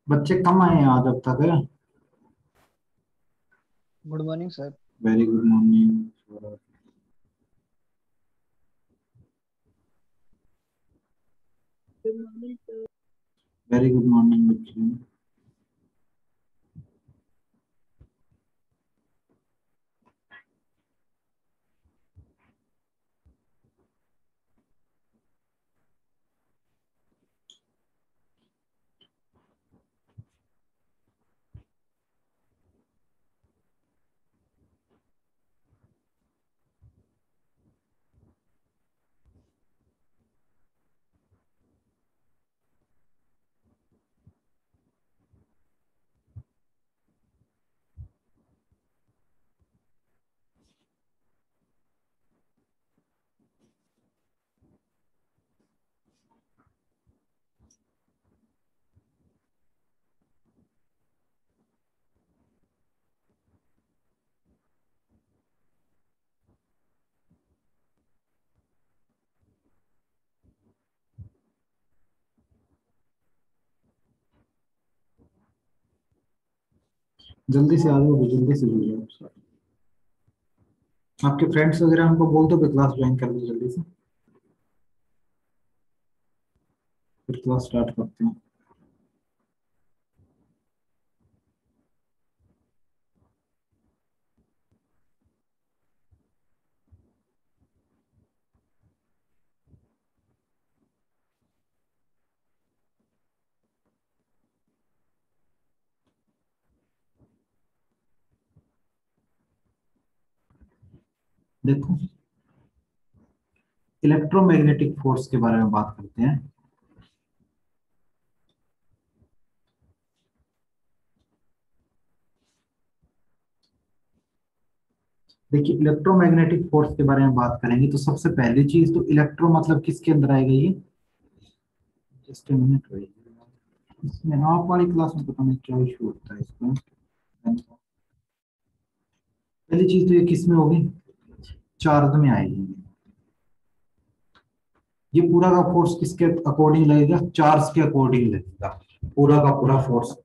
बच्चे कम आए हैं आज अब तक। Good morning sir. Very good morning. Good morning sir. Very good morning बच्चे। जल्दी से आ जाओ, जल्दी से जुड़ जाओ। आपके फ्रेंड्स वगैरह हमको बोल दो, क्लास ज्वाइन कर लो जल्दी से, फिर क्लास स्टार्ट करते हैं। देखो, इलेक्ट्रोमैग्नेटिक फोर्स के बारे में बात करते हैं। देखिए, इलेक्ट्रोमैग्नेटिक फोर्स के बारे में बात करेंगे तो सबसे पहली चीज तो इलेक्ट्रो मतलब किसके अंदर आएगा ये। जस्ट मिनट भाई, इसमें हाफ वाली क्लास में पता नहीं क्या इशू होता है इसमें। पहली चीज तो ये किस में होगी, चार्ज में आएगी। ये पूरा का फोर्स किसके अकॉर्डिंग लगेगा, चार्ज के अकॉर्डिंग लगेगा, पूरा का पूरा फोर्स।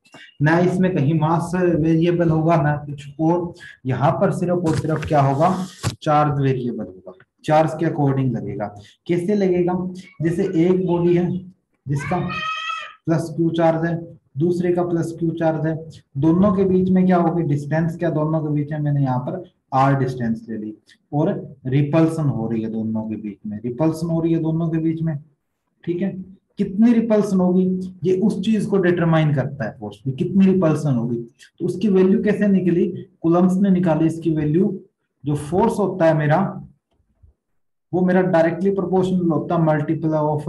ना इसमें कहीं मास वेरिएबल होगा ना कुछ और, यहाँ पर सिर्फ और सिर्फ क्या होगा, चार्ज वेरिएबल होगा, चार्ज के अकॉर्डिंग लगेगा। कैसे लगेगा, जैसे एक बॉडी है जिसका प्लस क्यू चार्ज है, दूसरे का प्लस क्यू चार्ज है, दोनों के बीच में क्या होगी डिस्टेंस, क्या दोनों के बीच में मैंने यहाँ पर आर डिस्टेंस ले ली, और रिपल्सन हो रही है दोनों के बीच में, रिपल्सन हो रही है दोनों के बीच में। ठीक है, कितनी रिपल्सन होगी ये उस चीज को डिटरमाइन करता है, फोर्स में कितनी रिपल्सन होगी। तो उसकी वैल्यू कैसे निकली, कुलम्स ने निकाली इसकी वैल्यू। जो फोर्स होता है मेरा, वो मेरा डायरेक्टली प्रोपोर्शनल होता है मल्टीपल ऑफ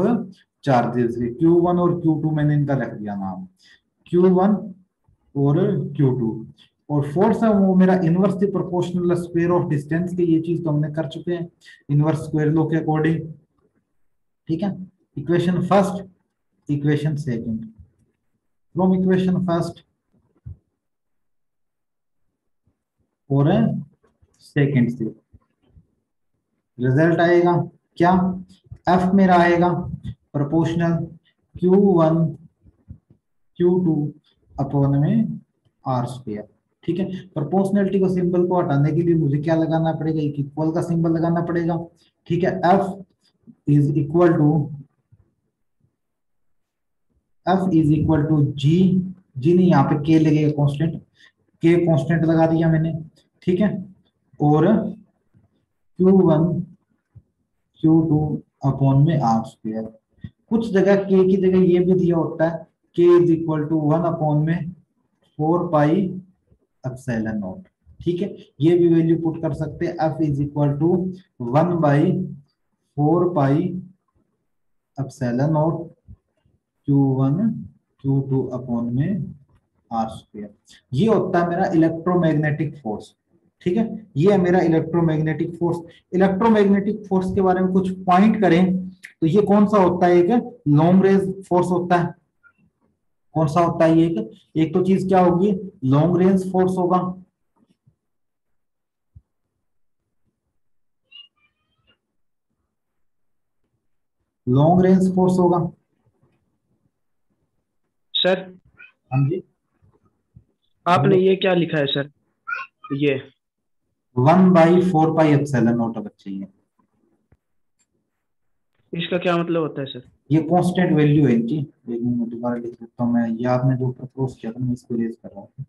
चार्जेस के। Q1 और Q2 मैंने इनका रख दिया नाम, Q1 और Q2। और फोर्स है वो मेरा inversely proportional square of distance के, ये चीज तो हमने कर चुके हैं इनवर्स स्क्वायर लॉ के अकॉर्डिंग। ठीक है, equation first, equation second, from equation first और सेकंड से रिजल्ट आएगा क्या, एफ मेरा आएगा प्रोपोर्शनल Q1 Q2 अपॉन में आर स्क्वायर। ठीक है, प्रोपोर्शनलिटी को सिंबल को हटाने के लिए मुझे क्या लगाना पड़ेगा, एक इक्वल का सिंबल लगाना पड़ेगा। ठीक है, एफ इज इक्वल टू जी, जी नहीं यहाँ पे के लगेगा कांस्टेंट, के कांस्टेंट लगा दिया मैंने। ठीक है, और Q1 Q2 अपॉन में आर स्क्वायर। कुछ जगह के की जगह ये भी दिया होता है, के इज इक्वल टू 1 अपॉन में 4 पाई एप्सिलॉन नॉट। ठीक है, ये भी वैल्यू पुट कर सकते हैं, F is equal to 1/4 pi epsilon naught Q1 Q2 upon में आर स्क्वायर। ये होता है मेरा इलेक्ट्रोमैग्नेटिक फोर्स। ठीक है, ये है मेरा इलेक्ट्रोमैग्नेटिक फोर्स। इलेक्ट्रोमैग्नेटिक फोर्स के बारे में कुछ पॉइंट करें तो ये कौन सा होता है, एक लॉन्ग रेंज फोर्स होता है। कौन सा होता है ये, एक तो चीज क्या होगी, लॉन्ग रेंज फोर्स होगा। लॉन्ग रेंज फोर्स होगा। सर हाँ जी, आपने ये क्या लिखा है सर? ये 1/4πε0 बच्चे ये इसका क्या मतलब होता है सर? ये कांस्टेंट वैल्यू है इनकी। एक मिनट दोबारा लिख देता हूँ मैं, ये आपने जो प्रपोज किया था मैं इसको रेज कर रहा हूँ।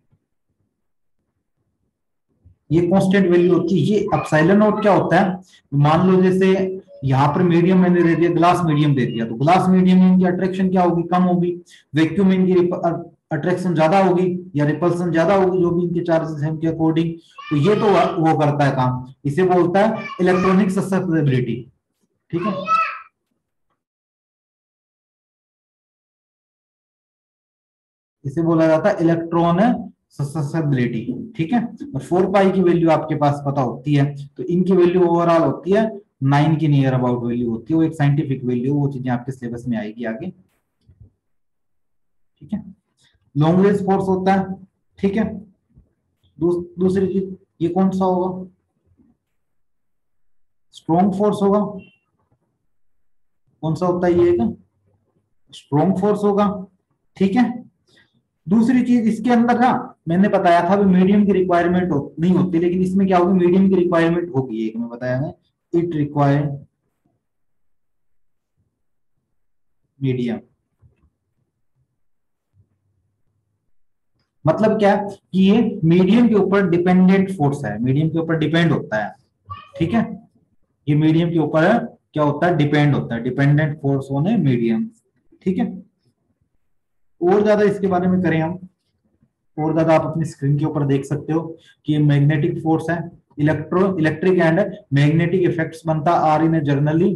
ये कांस्टेंट वैल्यू होती है। ये एप्सिलॉन नॉट क्या होता है, मान लो जैसे यहाँ पर मीडियम मैंने दे दिया, ग्लास मीडियम दे दिया, तो ग्लास मीडियम में इनकी अट्रैक्शन क्या होगी, कम होगी। वैक्यूम में इनकी अट्रैक्शन ज्यादा होगी या रिपल्सन ज्यादा होगी, जो भी इनके चार्जेस हैं उनके अकॉर्डिंग। तो ये तो वो करता है काम, इसे बोलता है इलेक्ट्रॉनिक ससेप्टिबिलिटी। ठीक है, इसे बोला जाता है इलेक्ट्रॉन ससेप्टिबिलिटी। ठीक है, और 4 पाई की वैल्यू आपके पास पता होती है, तो इनकी वैल्यू ओवरऑल होती है 9 की नियर अबाउट वैल्यू होती है। वो एक साइंटिफिक वैल्यू, वो चीजें आपके सिलेबस में आएगी आगे। ठीक है, लॉन्ग रेंज फोर्स होता है। ठीक है, दूसरी चीज ये कौन सा होगा, स्ट्रॉन्ग फोर्स होगा। कौन सा होता है ये, स्ट्रॉन्ग फोर्स होगा। ठीक है, दूसरी चीज इसके अंदर ना मैंने बताया था भी मीडियम की रिक्वायरमेंट नहीं होती, लेकिन इसमें क्या होगी, मीडियम की रिक्वायरमेंट होगी। एक में बताया मैं, इट रिक्वायर मीडियम। मतलब क्या कि ये मीडियम के ऊपर डिपेंडेंट फोर्स है, मीडियम के ऊपर डिपेंड होता है। ठीक है, ये मीडियम के ऊपर क्या होता है, डिपेंड होता है, dependent force on a medium. ठीक है, और ज्यादा इसके बारे में करें हम, और ज्यादा आप अपनी स्क्रीन के ऊपर देख सकते हो कि ये मैग्नेटिक फोर्स है। इलेक्ट्रिक एंड मैग्नेटिक इफेक्ट्स बनता are in generally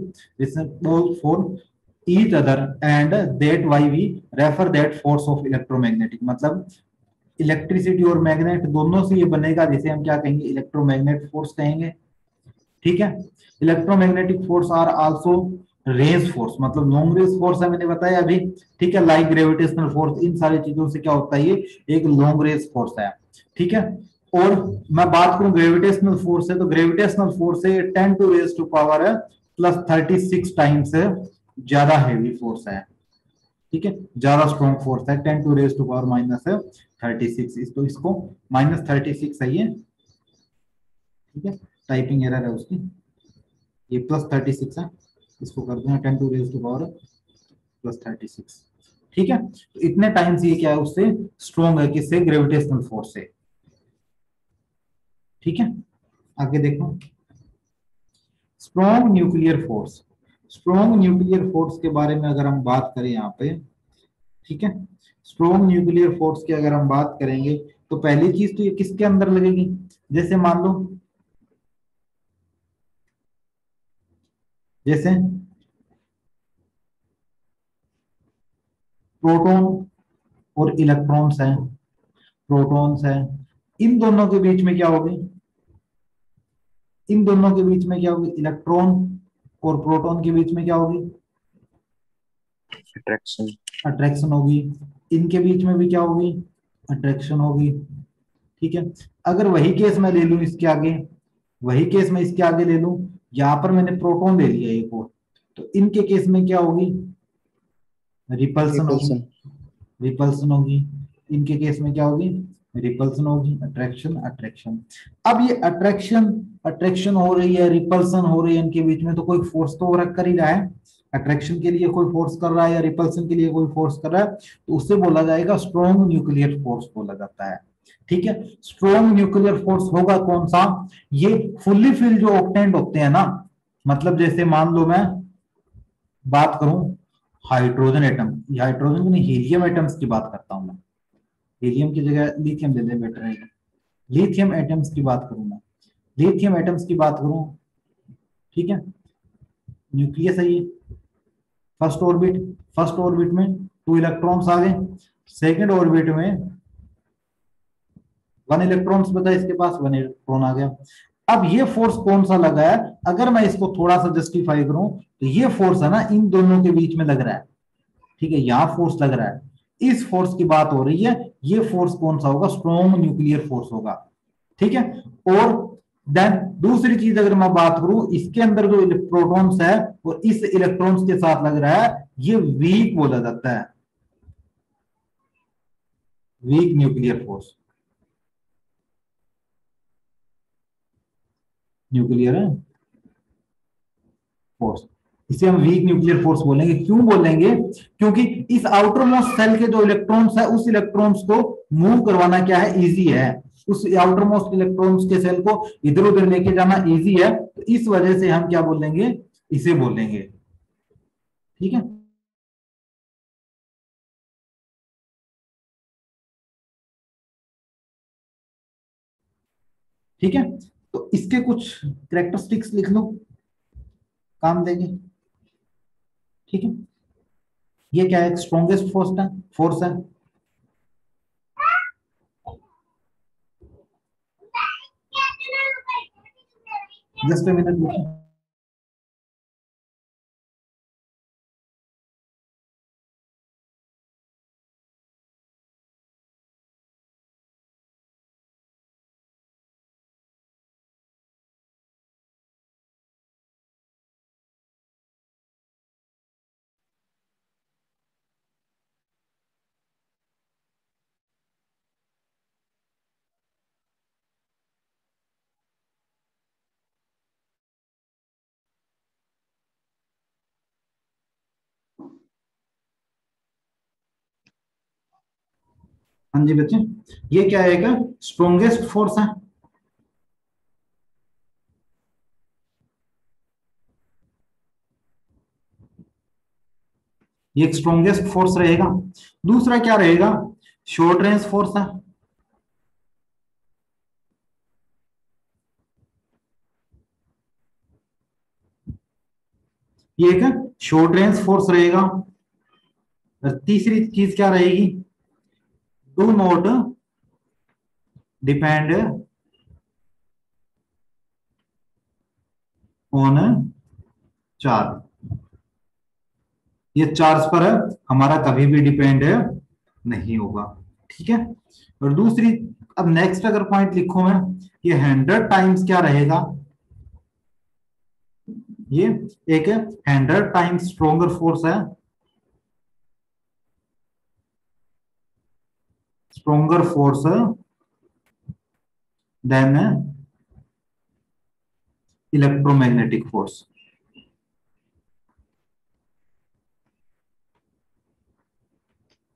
for each other and that why we refer that force of electromagnetic. मतलब इलेक्ट्रिसिटी और मैग्नेट दोनों से ये बनेगा, जिसे हम क्या कहेंगे, इलेक्ट्रोमैग्नेट फोर्स कहेंगे। ठीक है, electromagnetic force are also range force, मतलब लॉन्ग रेंज फोर्स है मैंने बताया अभी। ठीक है, लाइक ग्रेविटेशनल फोर्स, इन सारी चीजों से क्या होता है, ये एक लॉन्ग रेंज फोर्स है। ठीक है, और मैं बात करूं ग्रेविटेशनल फोर्स है, तो ग्रेविटेशनल फोर्स है 10⁻⁻³ +36 टाइम्स ज्यादा हेवी फोर्स है। ठीक है, ज्यादा स्ट्रॉन्ग फोर्स है, 10⁻⁻36। तो इसको -36 है ये। ठीक है, टाइपिंग एरर है उसकी, ये +36 है, इसको कर देना 10⁻⁻36। ठीक है, तो इतने टाइम से ये क्या है, उससे स्ट्रॉन्ग है, किससे, ग्रेविटेशनल फोर्स से। ठीक है, आगे देखो, strong nuclear force. Strong nuclear force के बारे में अगर हम बात करें यहाँ पे, ठीक है, स्ट्रॉन्ग न्यूक्लियर फोर्स की अगर हम बात करेंगे, तो पहली चीज तो ये किसके अंदर लगेगी, जैसे मान लो जैसे प्रोटॉन और इलेक्ट्रॉन्स हैं, प्रोटॉन्स हैं, इन दोनों के बीच में क्या होगी, इन दोनों के बीच में क्या होगी, इलेक्ट्रॉन और प्रोटॉन के बीच में क्या होगी, अट्रैक्शन। अट्रैक्शन होगी। इनके बीच में भी क्या होगी, अट्रैक्शन होगी। ठीक है, अगर वही केस मैं ले लूं इसके आगे, वही केस मैं इसके आगे ले लूं, यहां पर मैंने प्रोटॉन ले लिया एक और, तो इनके केस में क्या होगी, रिपल्सन होगी, रिपल्सन होगी। इनके केस में क्या होगी, रिपल्सन होगी, अट्रैक्शन अट्रैक्शन। अब ये अट्रैक्शन अट्रैक्शन हो रही है, रिपल्सन हो रही है इनके बीच में, तो कोई फोर्स तो वर्क कर ही रहा है। अट्रैक्शन के लिए कोई फोर्स कर रहा है या रिपल्सन के लिए कोई फोर्स कर रहा है, तो उससे बोला जाएगा स्ट्रॉन्ग न्यूक्लियर फोर्स बोला जाता है। ठीक है, स्ट्रॉन्ग न्यूक्लियर फोर्स होगा कौन सा, ये फुल्ली फिल्ड जो ऑक्टेंट होते हैं ना, मतलब जैसे मान लो मैं बात करूं हाइड्रोजन एटम, हाइड्रोजन नहीं हीलियम एटम्स की बात करता हूं मैं, हीलियम की जगह लिथियम दे दें बेटर रहेगा। लिथियम एटम्स की बात करूं मैं, लिथियम एटम्स की बात करूं, ठीक है, न्यूक्लियस है ये, फर्स्ट ऑर्बिट, फर्स्ट ऑर्बिट में 2 इलेक्ट्रॉन्स आ गए, सेकंड ऑर्बिट में 1 इलेक्ट्रॉन्स बता इसके पास, 1 इलेक्ट्रॉन आ गया। अब ये फोर्स कौन सा लगा है, अगर मैं इसको थोड़ा सा जस्टिफाई करूं, तो ये फोर्स है ना इन दोनों के बीच में लग रहा है। ठीक है, यहां फोर्स लग रहा है, इस फोर्स की बात हो रही है, ये फोर्स कौन सा होगा, स्ट्रॉन्ग न्यूक्लियर फोर्स होगा। ठीक है, और देन दूसरी चीज अगर मैं बात करूं, इसके अंदर जो प्रोटॉन्स है वो इस इलेक्ट्रॉन्स के साथ लग रहा है, ये वीक बोला जाता है। Weak nuclear force, nuclear force, इसे हम वीक न्यूक्लियर फोर्स बोलेंगे। क्यों बोलेंगे? क्योंकि इस आउटर मोस्ट सेल के जो इलेक्ट्रॉन्स है उस इलेक्ट्रॉन्स को मूव करवाना क्या है, इजी है। उस आउटर मोस्ट इलेक्ट्रॉन्स के सेल को इधर उधर लेके जाना इजी है, तो इस वजह से हम क्या बोलेंगे, इसे बोलेंगे। ठीक है, ठीक है। तो इसके कुछ कैरेक्टरिस्टिक्स लिख लो, काम देंगे। ठीक है, ये क्या है, स्ट्रॉन्गेस्ट फोर्स है। Just a minute. हाँ जी बच्चे, ये क्या है, स्ट्रॉन्गेस्ट फोर्स है। ये एक स्ट्रॉन्गेस्ट फोर्स रहेगा। दूसरा क्या रहेगा, शॉर्ट रेंज फोर्स है। ये एक शॉर्ट रेंज फोर्स रहेगा। और तीसरी चीज क्या रहेगी, do not depend on charge. ये चार्ज पर हमारा कभी भी डिपेंड नहीं होगा। ठीक है, और दूसरी, अब नेक्स्ट अगर पॉइंट लिखूं मैं, ये 100 टाइम्स क्या रहेगा, ये एक 100 टाइम्स स्ट्रोंगर फोर्स है, stronger force than electromagnetic force.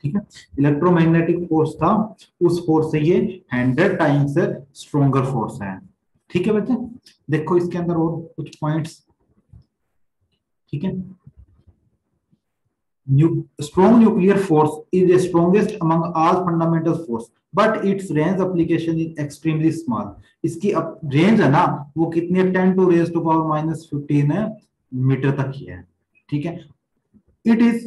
ठीक है, इलेक्ट्रोमैग्नेटिक फोर्स था, उस फोर्स से ये 100 टाइम्स स्ट्रोंगर फोर्स है। ठीक है बच्चे, देखो इसके अंदर और कुछ पॉइंट्स। ठीक है, strong nuclear force is the strongest among all fundamental force, but its range application is extremely small. इसकी रेंज है ना, वो कितनी है, 10 to raise to power minus 15 metre तक ही है। ठीक है, it is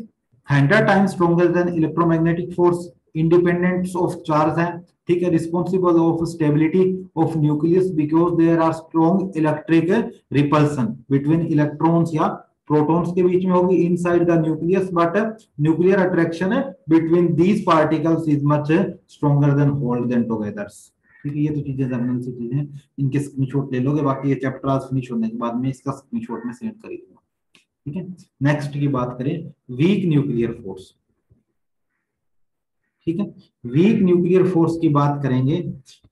100 times stronger than electromagnetic force, independent of charge है। ठीक है, responsible of stability of nucleus because there are strong electric repulsion between electrons या प्रोटॉन्स के बीच में होगी inside the nucleus, but nuclear attraction between these particles is much stronger than hold them together. ठीक है, ये तो चीजें जनरल सी चीजें हैं, इनके स्क्रीनशॉट ले लोगे, बाकी ये चैप्टर आज फिनिश होने के बाद में इसका स्क्रीनशॉट में सेंड कर दूंगा। ठीक है, नेक्स्ट की बात करें, वीक न्यूक्लियर फोर्स। ठीक है, वीक न्यूक्लियर फोर्स की बात करेंगे,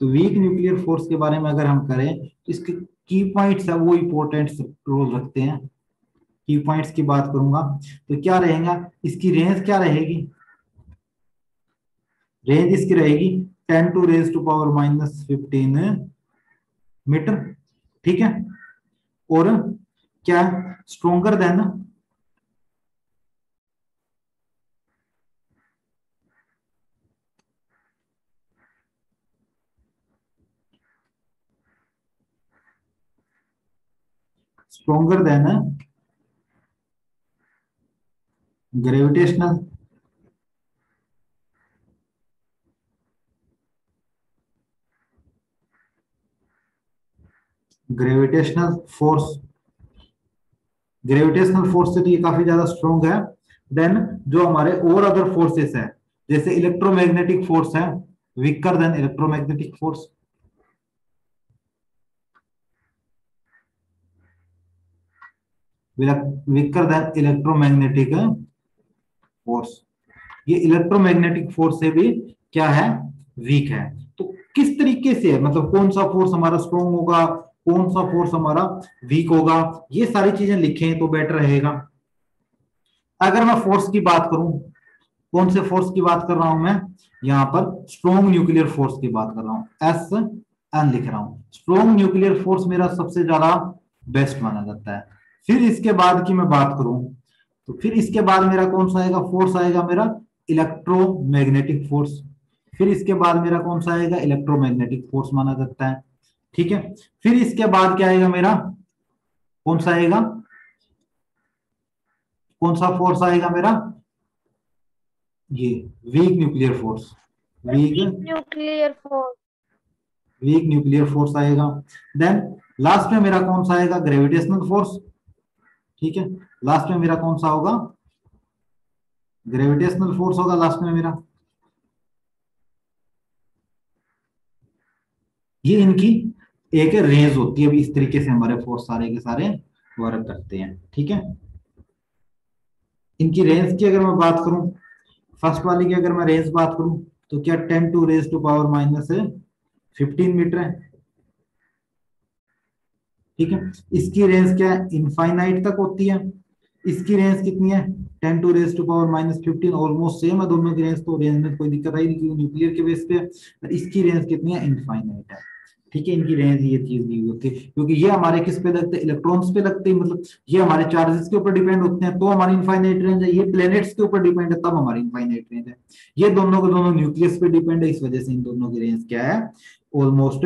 तो वीक न्यूक्लियर फोर्स के बारे में अगर हम करें तो इसके की पॉइंट्स है वो इंपॉर्टेंट रोल रखते हैं। की पॉइंट्स की बात करूंगा तो क्या रहेगा, इसकी रेंज क्या रहेगी, रेंज इसकी रहेगी 10 to raise to power minus 15 meter. ठीक है, और क्या, stronger than stronger than gravitational gravitational force. Gravitational force से तो ये काफी ज्यादा स्ट्रोंग है। देन जो हमारे और अदर फोर्सेस है, जैसे इलेक्ट्रोमैग्नेटिक फोर्स है, weaker then electromagnetic force. Weaker then electromagnetic force. ये इलेक्ट्रोमैग्नेटिक फोर्स से भी क्या है, वीक है। तो किस तरीके से है, मतलब कौन सा फोर्स हमारा स्ट्रॉन्ग होगा, कौन सा फोर्स हमारा वीक होगा, ये सारी चीजें लिखें तो बेटर रहेगा। अगर मैं फोर्स की बात करूं, कौन से फोर्स की बात कर रहा हूं मैं, यहां पर स्ट्रॉन्ग न्यूक्लियर फोर्स की बात कर रहा हूं, एस एन लिख रहा हूं। स्ट्रॉन्ग न्यूक्लियर फोर्स मेरा सबसे ज्यादा बेस्ट माना जाता है। फिर इसके बाद की मैं बात करूं, तो फिर इसके बाद मेरा कौन सा आएगा, फोर्स आएगा मेरा इलेक्ट्रोमैग्नेटिक फोर्स। फिर इसके बाद मेरा कौन सा आएगा, इलेक्ट्रोमैग्नेटिक फोर्स माना जाता है। ठीक है, फिर इसके बाद क्या आएगा मेरा, कौन सा आएगा, कौन सा फोर्स आएगा मेरा, ये weak nuclear force, weak nuclear force. Weak nuclear force आएगा। देन लास्ट में मेरा कौन सा आएगा, ग्रेविटेशनल फोर्स। ठीक है, लास्ट में मेरा कौन सा होगा, ग्रेविटेशनल फोर्स होगा लास्ट में मेरा। ये इनकी एक रेंज होती है, अभी इस तरीके से हमारे फोर्स सारे के सारे वर्क करते हैं। ठीक है, इनकी रेंज की अगर मैं बात करूं, फर्स्ट वाली की अगर मैं रेंज बात करूं, तो क्या 10 to raise to power minus 15 meter है। ठीक है, इसकी रेंज क्या है, इनफाइनाइट तक होती है। इसकी रेंज कितनी है, 10 to raise to power minus 15, almost same है दोनों की रेंज, तो रेंज में कोई दिक्कत आई नहीं क्योंकि न्यूक्लियर के बेस पे। इसकी रेंज कितनी है, इनफाइनाइट है। ठीक है, इनकी रेंज ये चीज दी होती है, क्योंकि ये हमारे किस पे लगते हैं, इलेक्ट्रॉन्स पे लगते हैं, मतलब ये हमारे चार्जेस के ऊपर डिपेंड होते हैं तो हमारी इनफाइनाइट रेंज है। ये प्लैनेट्स के ऊपर डिपेंड है तब हमारी इनफाइनाइट रेंज है। ये दोनों के दोनों न्यूक्लियस पे डिपेंड है, इस वजह से इन दोनों की रेंज क्या है, ऑलमोस्ट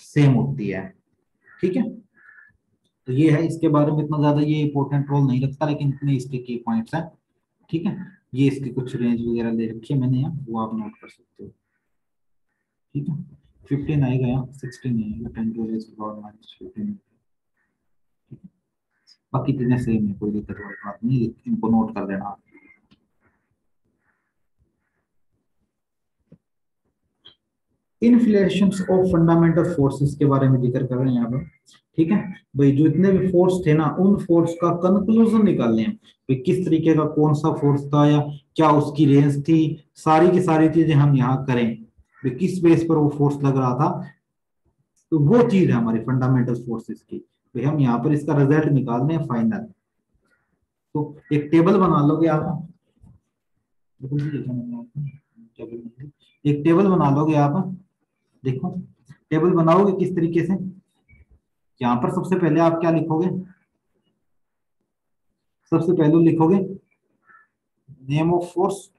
सेम होती है। ठीक है, तो ये है, इसके बारे में इतना ज्यादा ये इंपॉर्टेंट रोल नहीं रखता, लेकिन इतने इसके की पॉइंट्स हैं। ठीक है, ये इसकी कुछ रेंज वगैरह दे रखी है मैंने यहाँ, वो आप नोट कर सकते हो। ठीक है, 15 आएगा यहाँ, 16 नहीं आएगा, 10 टू रेज पावर माइनस 15। बाकी चीजें सेम है, कोई दिक्कत वाली बात नहीं, इनको नोट कर देना। इन्फ्लेशंस ऑफ फंडामेंटल फोर्सेस के बारे में जिक्र कर रहे हैं यहाँ पर। ठीक है भाई, जो इतने भी फोर्स थे ना, उन फोर्स का कंक्लूजन निकालने हैं कि किस तरीके का कौन सा फोर्स था या क्या उसकी रेंज थी, सारी की सारी चीजें हम यहाँ करें कि किस बेस पर वो फोर्स लग रहा था। तो वो चीज है हमारी फंडामेंटल फोर्सेस की, भाई हम यहाँ पर इसका रिजल्ट निकालने हैं फाइनल। तो एक टेबल बना लोगे आप, एक टेबल बना लोगे आप, देखो टेबल बनाओगे किस तरीके से। यहां पर सबसे पहले आप क्या लिखोगे, सबसे पहले लिखोगे name of force,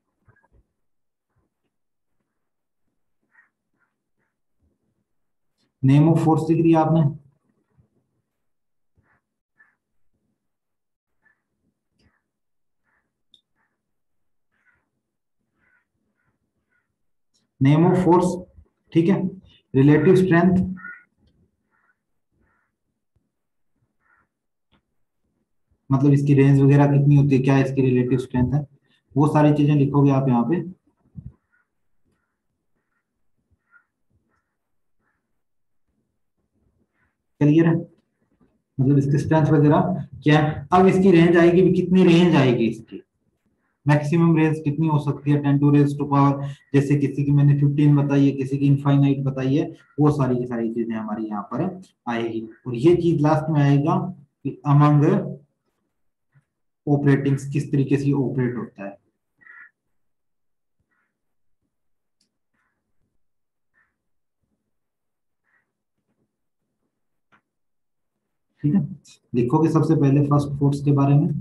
name of force लिख दिया आपने। नेम ऑफ फोर्स, ठीक है, रिलेटिव स्ट्रेंथ, मतलब इसकी रेंज वगैरह कितनी होती है, क्या इसकी रिलेटिव स्ट्रेंथ है, वो सारी चीजें लिखोगे आप यहाँ पे। क्लियर है, मतलब इसकी स्ट्रेंथ वगैरह क्या है। अब इसकी रेंज आएगी भी, कितनी रेंज आएगी इसकी, मैक्सिमम रेंज कितनी हो सकती है, 10 टू रेज टू पावर, जैसे किसी की मैंने 15 बताई है, किसी की इनफाइनाइट बताई है, वो सारी की सारी चीजें हमारी यहाँ पर आएगी। और ये चीज लास्ट में आएगा कि अमंग ऑपरेटिंग किस तरीके से ऑपरेट होता है। ठीक है, लिखोगे सबसे पहले फर्स्ट फोर्स के बारे में।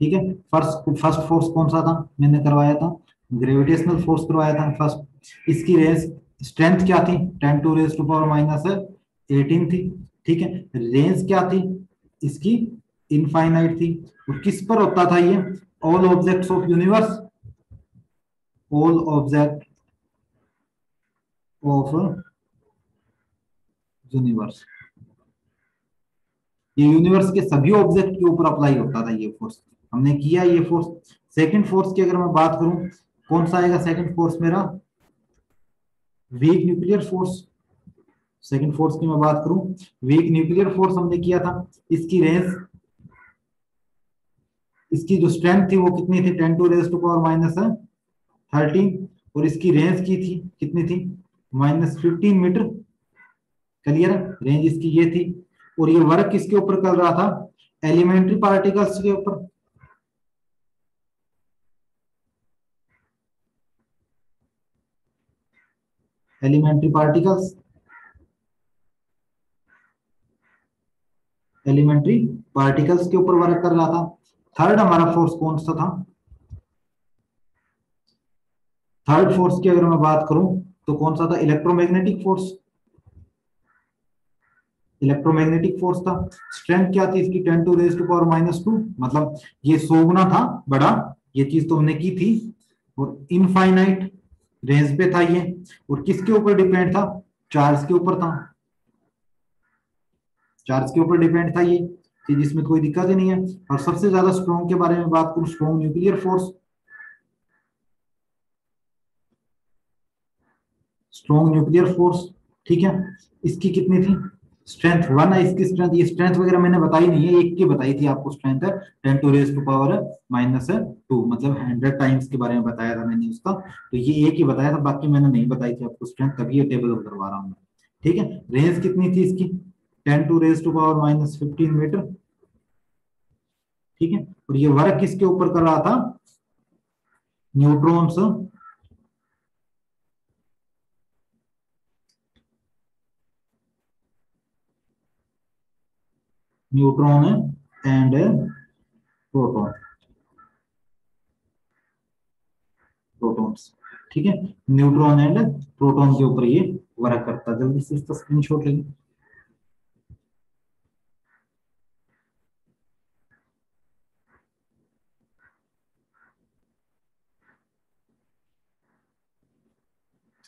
ठीक है, फर्स्ट फर्स्ट फोर्स कौन सा था, मैंने करवाया था ग्रेविटेशनल फोर्स करवाया था फर्स्ट। इसकी रेंज स्ट्रेंथ क्या थी, 10 to raise to power minus 18 थी। ठीक है, रेंज क्या थी इसकी, इनफाइनाइट थी। और किस पर होता था ये, all objects of universe, all object of universe, ये यूनिवर्स के सभी ऑब्जेक्ट के ऊपर अप्लाई होता था ये फोर्स, हमने किया ये फोर्स। सेकंड फोर्स की अगर मैं बात करूं, कौन सा आएगा सेकंड फोर्स मेरा, weak nuclear force. Second force की मैं बात करूं, वीक न्यूक्लियर फोर्स हमने किया था। इसकी रेंज, इसकी जो स्ट्रेंथ थी वो कितनी थी, 10 to raise to power minus 13। और इसकी रेंज की थी, कितनी थी, -15 मीटर। क्लियर, रेंज इसकी ये थी। और ये वर्क किसके ऊपर कर रहा था, एलिमेंट्री पार्टिकल्स के ऊपर। एलिमेंट्री पार्टिकल्स, एलिमेंट्री पार्टिकल्स के ऊपर वर्क कर रहा था। थर्ड हमारा फोर्स कौन सा था, थर्ड फोर्स की अगर मैं बात करूं तो कौन सा था, इलेक्ट्रोमैग्नेटिक फोर्स। इलेक्ट्रोमैग्नेटिक फोर्स था। स्ट्रेंथ क्या थी इसकी, 10⁻², मतलब ये 100 गुना था बड़ा, ये चीज तो हमने की थी। और इनफाइनाइट रेंज पे था ये। और किसके ऊपर डिपेंड था, चार्ज के ऊपर था, चार्ज के ऊपर डिपेंड था ये चीज, इसमें कोई दिक्कत ही नहीं है। और सबसे ज्यादा स्ट्रॉन्ग के बारे में बात करूं, strong nuclear force, strong nuclear force, ठीक है। इसकी कितनी थी, स्ट्रेंथ 1 है इसकी स्ट्रेंथ। ये स्ट्रेंथ वगैरह मैंने बताई नहीं है, एक की बताई थी आपको स्ट्रेंथ है, 10⁻², मतलब 100 टाइम्स के बारे में बताया था मैंने उसका। तो ये एक ही बताया था, बाकी मैंने नहीं बताई थी आपको स्ट्रेंथ, तभी ये टेबल करवा रहा हूँ मैं। ठीक है, रेंज कितनी थी इसकी, 10⁻⁻15 मीटर। ठीक है, और ये वर्क किसके ऊपर कर रहा था, neutrons, neutron and proton, protons. ठीक है, न्यूट्रॉन एंड प्रोटॉन के ऊपर ये वर्क करता है। जल्दी से इसका स्क्रीनशॉट लेंगे।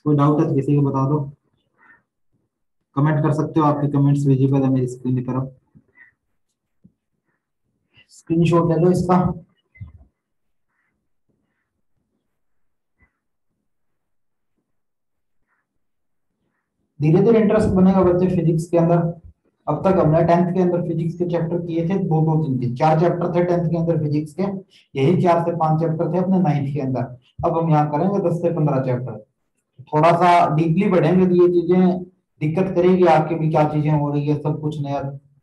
कोई डाउट है तो किसी को बता दो, कमेंट कर सकते हो, आपके कमेंट्स विजिबल है मेरी स्क्रीन की तरफ। स्क्रीनशॉट ले लो इसका। धीरे धीरे इंटरेस्ट बनेगा बच्चे फिजिक्स के अंदर। अब तक हमने 10th के अंदर फिजिक्स के चैप्टर किए थे, दो दो तीन तीन 4 चैप्टर थे 10th के अंदर फिजिक्स के। यही 4 से 5 चैप्टर थे अपने 9th के अंदर। अब हम यहाँ करेंगे 10 से 15 चैप्टर। थोड़ा सा डीपली बढ़ेंगे तो ये चीजें दिक्कत करेगी आपके भी, क्या चीजें हो रही है सब कुछ नया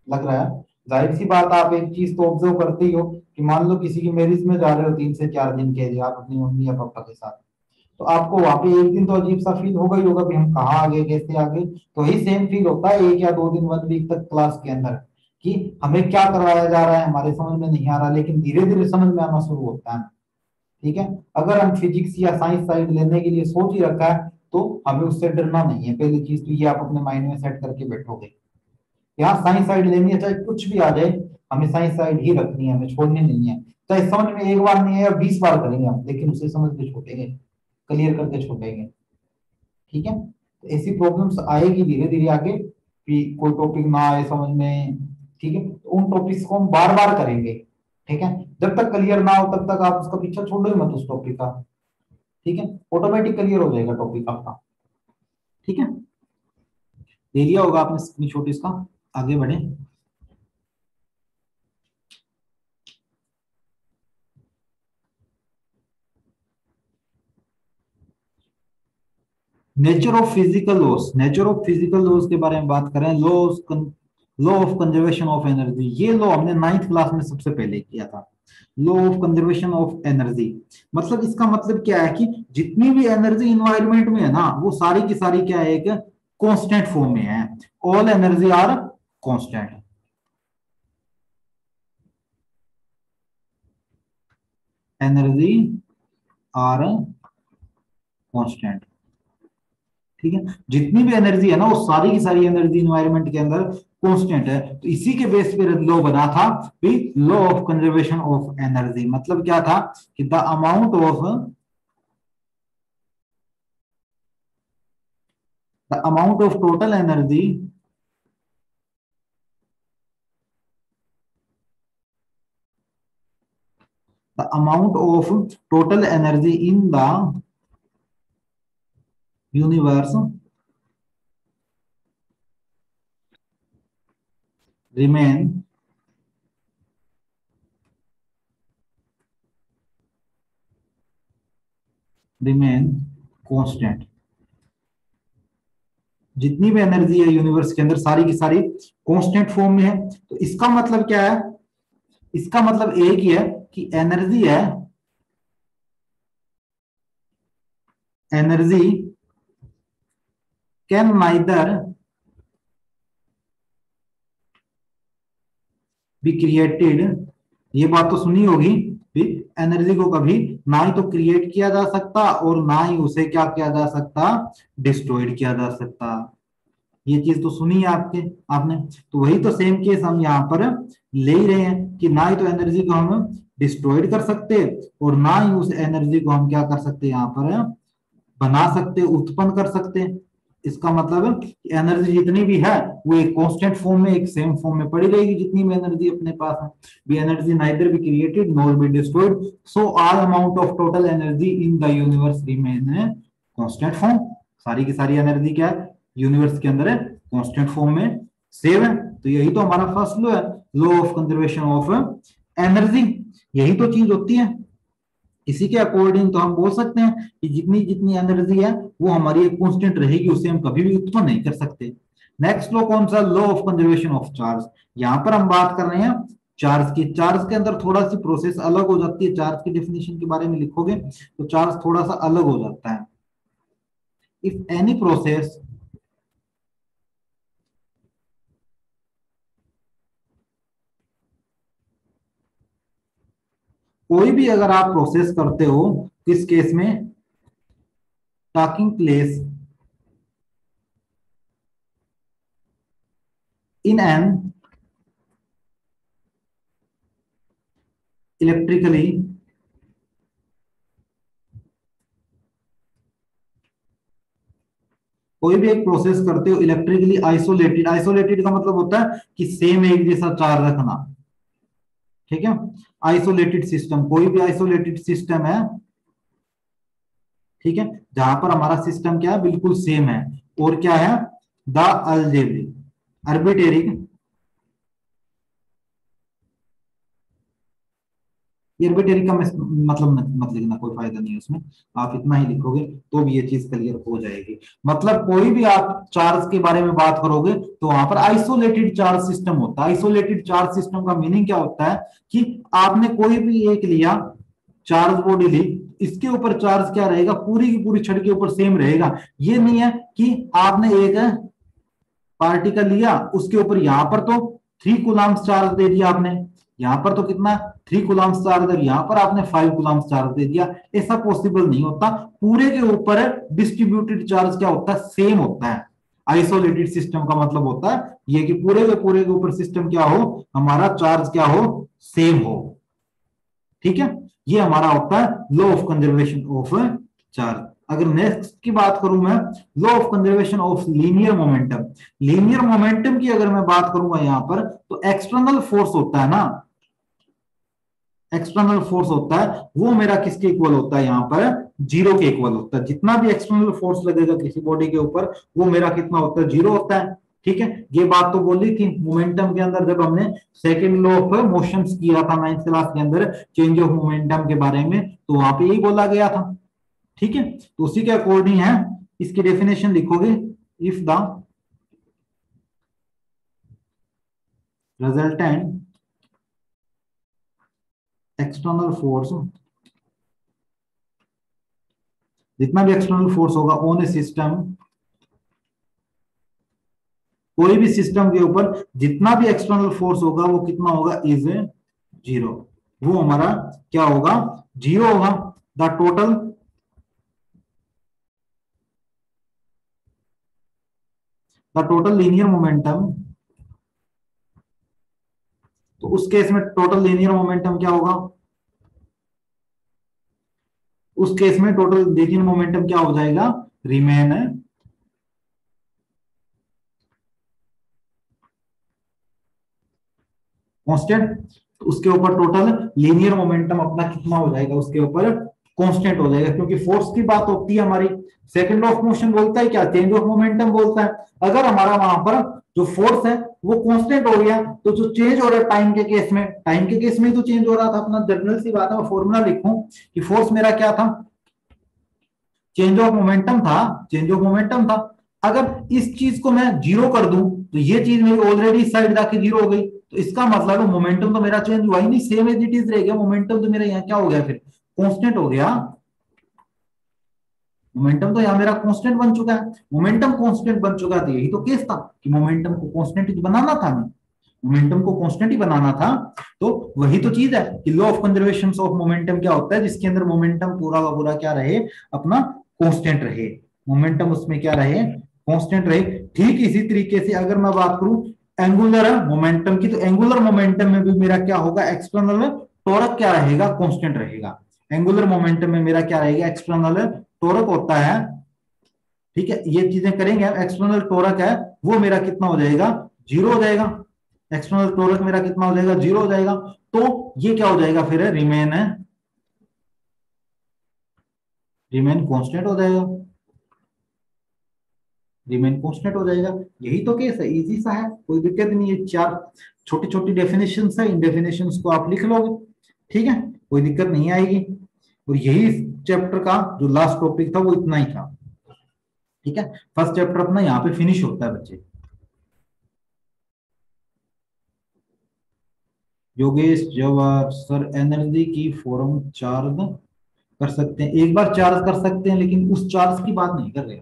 लग रहा है। जाहिर सी बात, आप एक चीज तो ऑब्जर्व करते ही हो कि मान लो किसी की मैरिज में जा रहे हो 3 से 4 दिन के लिए आप अपनी मम्मी या पापा के साथ, तो आपको वहां पे एक दिन तो अजीब सा फील होगा ही होगा भी हम कहाँ आ गए, कैसे आ गए। तो ही सेम फील होता है 1 या 2 दिन 1 वीक तक क्लास के अंदर, कि हमें क्या करवाया जा रहा है हमारे समझ में नहीं आ रहा, लेकिन धीरे धीरे समझ में आना शुरू होता है। ठीक है, अगर हम फिजिक्स या साइंस साइड लेने के लिए सोच ही रखा है तो हमें उससे डरना नहीं है। पहली चीज तो ये आप अपने माइंड में सेट करके बैठोगे, यहाँ साइंस साइड लेनी है चाहे कुछ भी आ जाए, हमें साइंस साइड ही रखनी है, हमें छोड़नी नहीं है। चाहे समझ में एक बार नहीं है या 20 बार करेंगे हम, लेकिन उसे समझ के छोड़ेंगे, क्लियर करके छोड़ेंगे। ठीक है, तो ऐसी प्रॉब्लम्स आएगी धीरे धीरे आगे कि कोई टॉपिक ना आए समझ में। ठीक है, तो उन टॉपिक्स को हम बार बार करेंगे। ठीक है, जब तक क्लियर ना हो तब तक आप उसका पीछा छोड़ो ही मत उस टॉपिक का। ठीक है, ऑटोमेटिक क्लियर हो जाएगा टॉपिक आपका। ठीक है, ले लिया होगा आपने स्क्रीनशॉट इसका, आगे बढ़े। Nature of physical loss, nature of physical loss के बारे में बात करें, law of conservation of energy. ये लॉ हमने 9th क्लास में सबसे पहले किया था, law of conservation of energy. मतलब इसका मतलब क्या है कि जितनी भी एनर्जी इन्वायरमेंट में है ना, वो सारी की सारी क्या है, एक कांस्टेंट फॉर्म में है। All energy are constant, energy are constant. ठीक है, जितनी भी एनर्जी है ना वो सारी की सारी एनर्जी इन्वायरमेंट के अंदर कांस्टेंट है। तो इसी के बेस पे लॉ बना था law of conservation of energy. मतलब क्या था कि the amount of total energy the amount of total energy in the universe remain remain constant. जितनी भी एनर्जी है यूनिवर्स के अंदर सारी की सारी कांस्टेंट फॉर्म में है। तो इसका मतलब क्या है, इसका मतलब एक ही है कि एनर्जी है, energy can neither be created, ये बात तो सुनी होगी भी, एनर्जी को कभी ना ही तो क्रिएट किया जा सकता और ना ही उसे क्या किया जा सकता, डिस्ट्रॉयड किया जा सकता। ये चीज तो सुनी है आपने। तो वही तो सेम केस हम यहाँ पर ले ही रहे हैं कि ना ही तो एनर्जी को हम डिस्ट्रॉयड कर सकते और ना ही उस एनर्जी को हम क्या कर सकते, यहाँ पर बना सकते, उत्पन्न कर सकते। इसका मतलब एनर्जी जितनी भी है वो एक कांस्टेंट फॉर्म में, एक सेम फॉर्म में पड़ी रहेगी जितनी भी एनर्जी अपने पास है। Be energy neither be created nor be destroyed, so all amount of total energy in the universe remain constant form. सारी की सारी एनर्जी क्या है यूनिवर्स के अंदर है, कांस्टेंट फॉर्म में सेव है। तो यही तो हमारा फर्स्ट लॉ है, law of conservation of energy. यही तो चीज होती है। इसी के अकॉर्डिंग तो हम बोल सकते हैं कि जितनी जितनी एनर्जी है वो हमारी एक कांस्टेंट रहेगी, उसे हम कभी भी उत्पन्न नहीं कर सकते। नेक्स्ट लॉ कौन सा, law of conservation of charge. यहां पर हम बात कर रहे हैं चार्ज की। चार्ज के अंदर थोड़ा सी प्रोसेस अलग हो जाती है। चार्ज की डेफिनेशन के बारे में लिखोगे तो चार्ज थोड़ा सा अलग हो जाता है। इफ एनी प्रोसेस कोई भी अगर आप प्रोसेस करते हो, किस केस में, talking place in an electrically कोई भी एक प्रोसेस करते हो इलेक्ट्रिकली आइसोलेटेड। आइसोलेटेड का मतलब होता है कि सेम एक जैसा चार्ज रखना, ठीक है। आइसोलेटेड सिस्टम, कोई भी आइसोलेटेड सिस्टम है, ठीक है, जहां पर हमारा सिस्टम क्या है, बिल्कुल सेम है। और क्या है, द अलजेब्रिक आर्बिट्रेरी, आर्बिट्रेरी का मतलब मत लिखना, कोई फायदा नहीं है उसमें। आप इतना ही लिखोगे तो भी ये चीज क्लियर हो जाएगी। मतलब कोई भी आप चार्ज के बारे में बात करोगे तो वहां पर आइसोलेटेड चार्ज सिस्टम होता है। आइसोलेटेड चार्ज सिस्टम का मीनिंग क्या होता है कि आपने कोई भी एक लिया, चार्ज बॉडी ली, इसके ऊपर चार्ज क्या रहेगा, पूरी की पूरी छड़ के ऊपर सेम रहेगा। ये नहीं है कि आपने एक पार्टिकल लिया, उसके ऊपर यहां पर तो 3 कूलम्ब चार्ज दे दिया आपने, यहां पर तो कितना 3 कूलम्ब चार्ज, और यहां पर आपने 5 कूलम्ब चार्ज दे दिया। ऐसा पॉसिबल नहीं होता। पूरे के ऊपर डिस्ट्रीब्यूटेड चार्ज क्या होता है, सेम होता है। आइसोलेटेड सिस्टम का मतलब होता है ये कि पूरे के ऊपर सिस्टम क्या हो, हमारा चार्ज क्या हो, सेम हो, ठीक है। ये हमारा होता है law of conservation of charge. अगर नेक्स्ट की बात करूं मैं, law of conservation of linear momentum. Linear momentum की अगर मैं बात करूंगा यहां पर, तो एक्सटर्नल फोर्स होता है ना, एक्सटर्नल फोर्स होता है, वो मेरा किसके इक्वल होता है, यहां पर 0 के इक्वल होता है। जितना भी एक्सटर्नल फोर्स लगेगा किसी बॉडी के ऊपर, वो मेरा कितना होता है, 0 होता है, ठीक है। ये बात तो बोली थी मोमेंटम के अंदर जब हमने सेकंड लॉ ऑफ मोशन किया था 9th क्लास के अंदर, चेंज ऑफ मोमेंटम के बारे में, तो वहां पे यही बोला गया था, ठीक है। तो उसी के अकॉर्डिंग है, इसकी डेफिनेशन लिखोगे, if the resultant external force, जितना भी एक्सटर्नल फोर्स होगा ऑन ए सिस्टम, कोई भी सिस्टम के ऊपर जितना भी एक्सटर्नल फोर्स होगा वो कितना होगा, इज 0। वो हमारा क्या होगा, 0 होगा। द टोटल लीनियर मोमेंटम, तो उस केस में टोटल लीनियर मोमेंटम क्या होगा, उस केस में टोटल लीनियर मोमेंटम क्या हो जाएगा, रिमेन कांस्टेंट। तो उसके ऊपर टोटल लीनियर मोमेंटम अपना कितना हो जाएगा, उसके ऊपर कांस्टेंट हो जाएगा, क्योंकि फोर्स की बात होती है हमारी। सेकंड ऑफ मोशन बोलता है क्या, चेंज ऑफ मोमेंटम बोलता है। अगर हमारा वहां पर जो फोर्स है वो कांस्टेंट हो गया, तो जो चेंज हो रहा है टाइम के केस में, टाइम के केस में तो चेंज हो रहा था, अपना जनरल सी बात है, मैं फॉर्मूला लिखूं कि फोर्स मेरा क्या था, चेंज ऑफ मोमेंटम था, चेंज ऑफ मोमेंटम था। अगर इस चीज को मैं जीरो कर दूं तो ये चीज मेरी ऑलरेडी इस साइड जाके जीरो हो गई, तो इसका मतलब मोमेंटम तो मेरा चेंज हुआ ही नहीं, सेम एज इट इज रह गया। मोमेंटम तो मेरा यहाँ क्या हो गया, फिर कांस्टेंट हो गया। मोमेंटम तो यहाँ मेरा कांस्टेंट बन चुका है। मोमेंटम कांस्टेंट बन चुका है तो यही तो केस था कि मोमेंटम को कांस्टेंट ही बनाना था, हमें मोमेंटम को कांस्टेंट ही बनाना था। तो वही तो चीज है कि law of conservation of momentum क्या होता है, जिसके अंदर मोमेंटम पूरा का पूरा क्या रहे, अपना कांस्टेंट रहे, मोमेंटम उसमें क्या रहे, कांस्टेंट रहे। ठीक इसी तरीके से अगर मैं बात करूं एंगुलर मोमेंटम की, तो एंगुलर मोमेंटम में भी मेरा क्या होगा, एक्सटर्नल टॉर्क क्या रहेगा, कांस्टेंट रहेगा। एंगुलर मोमेंटम में मेरा क्या रहेगा, एक्सटर्नल टॉर्क होता है। ठीक है, ये चीजें करेंगे, एक्सटर्नल टॉर्क है वो मेरा कितना हो जाएगा, जीरो हो जाएगा। एक्सटर्नल टॉर्क मेरा कितना हो जाएगा, जीरो हो जाएगा। तो ये क्या हो जाएगा फिर, रिमेन कांस्टेंट हो जाएगा, रिमेन कांस्टेंट हो जाएगा। यही तो केस है, इजी सा है, कोई दिक्कत नहीं है। चार छोटी छोटी डेफिनेशन है, इन डेफिनेशन को आप लिख लोगे, ठीक है, कोई दिक्कत नहीं आएगी। और यही चैप्टर का जो लास्ट टॉपिक था वो इतना ही था। ठीक है, फर्स्ट चैप्टर अपना यहाँ पे फिनिश होता है बच्चे। योगेश जवाहर सर, एनर्जी की फॉर्म चार्ज कर सकते हैं, एक बार चार्ज कर सकते हैं, लेकिन उस चार्ज की बात नहीं कर रहे,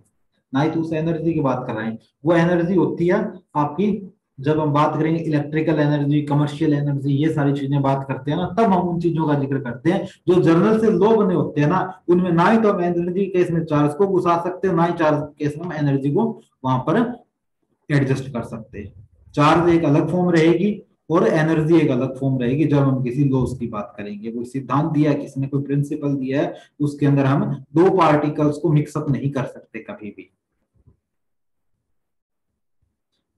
ना ही तो उस एनर्जी की बात कर रहे हैं। वो एनर्जी होती है आपकी, जब हम बात करेंगे इलेक्ट्रिकल एनर्जी, कमर्शियल एनर्जी, ये सारी चीजें बात करते हैं ना, तब हम उन चीजों का जिक्र करते हैं। जो जर्नल से लॉ बने होते हैं ना, उनमें ना ही तो हम एनर्जी केस में चार्ज को घुसा सकते हैं, ना ही चार्ज केस में हम एनर्जी को वहां पर एडजस्ट कर सकते हैं। चार्ज एक अलग फॉर्म रहेगी और एनर्जी एक अलग फॉर्म रहेगी जब हम किसी लॉस की बात करेंगे। कोई सिद्धांत दिया है, किसी ने कोई प्रिंसिपल दिया है, उसके अंदर हम दो पार्टिकल्स को मिक्सअप नहीं कर सकते कभी भी।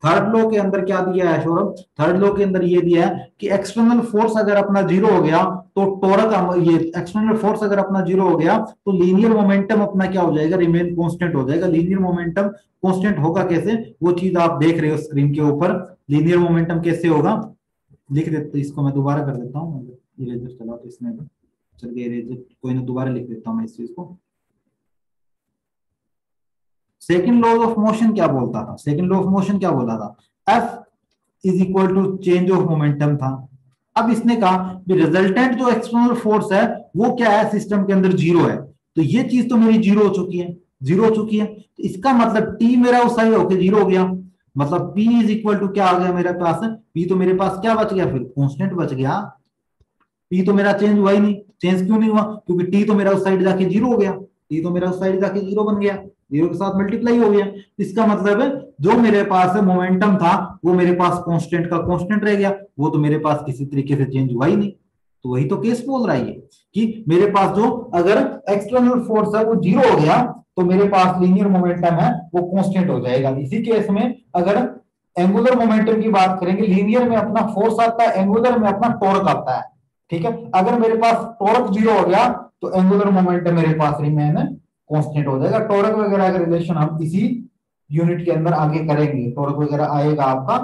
थर्ड लॉ के अंदर क्या दिया है सौरभ, थर्ड लॉ के अंदर ये दिया है कि एक्सटर्नल फोर्स अगर अपना जीरो हो गया तो टॉर्क, ये एक्सटर्नल फोर्स अगर अपना जीरो हो गया तो लीनियर मोमेंटम अपना क्या हो जाएगा, रिमेन कांस्टेंट हो जाएगा। लीनियर मोमेंटम कांस्टेंट होगा कैसे, वो चीज आप देख रहे हो स्क्रीन के ऊपर। लीनियर मोमेंटम कैसे होगा, लिख देते, इसको मैं दोबारा कर देता हूँ, इरेजर चला तो इसमें चल गया इरेजर, कोई ना दोबारा लिख देता हूँ मैं इस चीज को। सेकंड लॉ ऑफ मोशन क्या बोलता था, सेकंड लॉ ऑफ मोशन क्या बोला था, F is equal to change of momentum था। अब इसने कहा रिजल्टेंट जो एक्सटर्नल फोर्स है वो क्या है, सिस्टम के अंदर जीरो है। तो ये चीज तो मेरी जीरो हो चुकी है, जीरो हो चुकी है, तो इसका मतलब टी मेरा उस साइड होकर जीरो हो गया। मतलब P इज इक्वल टू क्या आ गया मेरे पास, P तो मेरे पास क्या बच गया, फिर कांस्टेंट बच गया। P तो मेरा चेंज हुआ ही नहीं, चेंज क्यों नहीं हुआ, क्योंकि T तो मेरा उस साइड जाके जीरो हो गया, T तो मेरा उस साइड जाके जीरो बन गया, जीरो के साथ मल्टीप्लाई हो गया। इसका मतलब है जो मेरे पास मोमेंटम था वो मेरे पास कांस्टेंट का कांस्टेंट रह गया, वो तो मेरे पास किसी तरीके से चेंज हुआ ही नहीं। तो वही तो केस बोल रहा है कि मेरे पास जो अगर एक्सटर्नल फोर्स है वो जीरो हो गया तो मेरे पास लीनियर मोमेंटम है वो कांस्टेंट हो जाएगा। इसी केस में अगर एंगुलर मोमेंटम की बात करेंगे, लीनियर में अपना फोर्स आता है, एंगुलर में अपना टॉर्क आता है। ठीक है, अगर मेरे पास टॉर्क जीरो हो गया तो एंगुलर मोमेंटम मेरे पास रिमेन कांस्टेंट हो जाएगा। टॉर्क वगैरह का रिलेशन हम इसी यूनिट के अंदर आगे करेंगे, टॉर्क वगैरह आएगा आपका।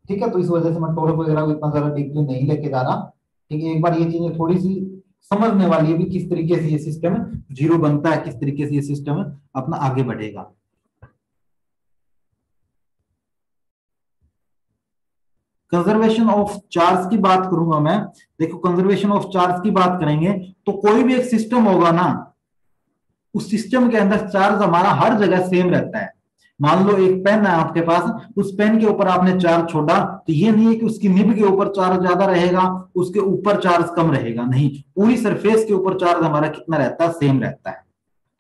ठीक है, तो इस वजह से मैं टॉर्क वगैरह को इतना ज्यादा डीपली नहीं लेके जा रहा। ठीक है, एक बार ये चीजें थोड़ी सी समझने वाली है भी, किस तरीके से ये सिस्टम जीरो बनता है, किस तरीके से ये सिस्टम अपना आगे बढ़ेगा। कंजर्वेशन ऑफ चार्ज की बात करूंगा मैं। देखो, कंजर्वेशन ऑफ चार्ज की बात करेंगे तो कोई भी एक सिस्टम होगा ना, उस सिस्टम के अंदर चार्ज हमारा हर जगह सेम रहता है। मान लो एक पेन है आपके पास, उस पेन के ऊपर आपने चार्ज छोड़ा, तो ये नहीं है कि उसकी निब के ऊपर चार्ज ज्यादा रहेगा, उसके ऊपर चार्ज कम रहेगा, नहीं, पूरी सरफेस के ऊपर चार्ज हमारा कितना रहता है, सेम रहता है।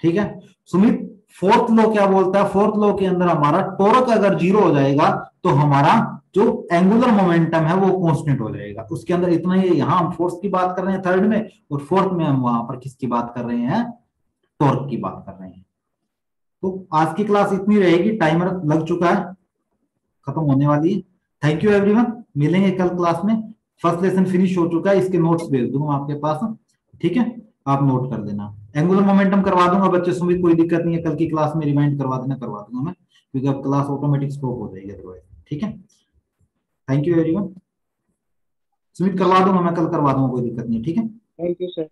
ठीक है सुमित, फोर्थ लॉ क्या बोलता है, फोर्थ लॉ के अंदर हमारा टॉर्क अगर जीरो हो जाएगा तो हमारा जो एंगुलर मोमेंटम है वो कांस्टेंट हो जाएगा। उसके अंदर इतना ही, यहां हम फोर्स की बात कर रहे हैं थर्ड में, और फोर्थ में हम वहां पर किसकी बात कर रहे हैं, टॉर्क की बात कर रहे हैं। तो आज की क्लास इतनी रहेगी, टाइमर लग चुका है, खत्म होने वाली है। थैंक यू एवरीवन, मिलेंगे कल क्लास में। फर्स्ट लेसन फिनिश हो चुका है, इसके नोट्स भेज दूंगा आपके पास, ठीक है, आप नोट कर देना। एंगुलर मोमेंटम करवा दूंगा बच्चे, सुमित कोई दिक्कत नहीं है, कल की क्लास में रिमाइंड करवा देना, करवा दूंगा मैं, क्योंकि अब क्लास ऑटोमेटिक स्टॉप हो जाएगी अदरवाइज। ठीक है, थैंक यू एवरीवन। सुमित करवा दूंगा मैं, कल करवा दूंगा, कोई दिक्कत नहीं, ठीक है। Thank you sir.